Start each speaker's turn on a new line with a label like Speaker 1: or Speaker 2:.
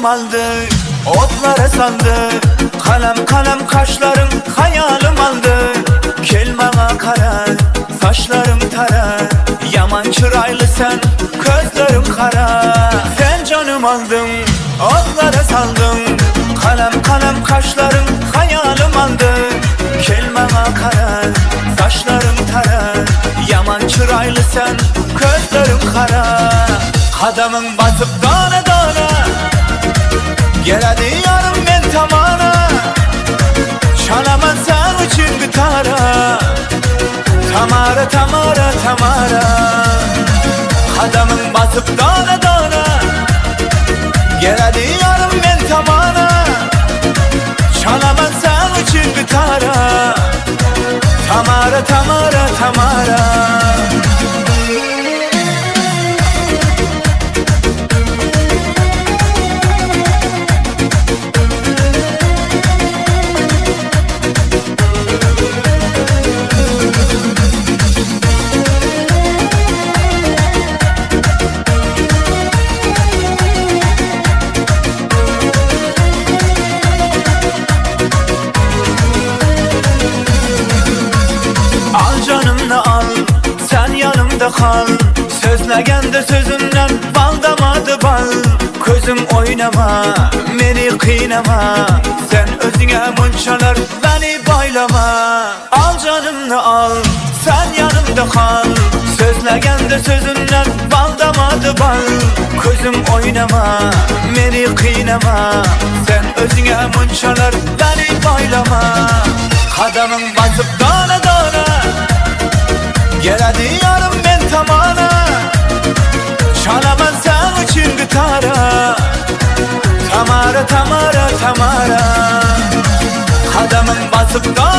Speaker 1: canım aldı, otlara saldı. Kalem kalem kaşlarım hayalim aldı. Kel bana kara, saçlarım tara. Yaman çıraylı sen, gözlerim kara. Sen canım aldın, otlara saldın. Kalem kalem kaşlarım hayalim aldı. Kel bana kara, saçlarım tara. Yaman çıraylı sen, gözlerim kara. Kadamın basıp dana dana, gel hadi yarım ben tamana. Çalamam sen için gitara. Tamara tamara tamara. Kadamın basıp dana dana, gel hadi yarım ben tamana. Çalamam sen için gitara. Tamara tamara tamara. Kal. Sözlegende sözümden bal damadı bal. Gözüm oynama, beni kıynama. Sen özüne munçalar, beni baylama. Al canımını al, sen yanımda kal. Sözlegende sözümden bal damadı bal. Gözüm oynama, beni kıynama. Sen özüne munçalar, beni baylama. Kadamın basıp dana dana, gel hadi yarım ben tamana. Çalamam sen için gitara. Tamara tamara tamara. Kadamın basıp da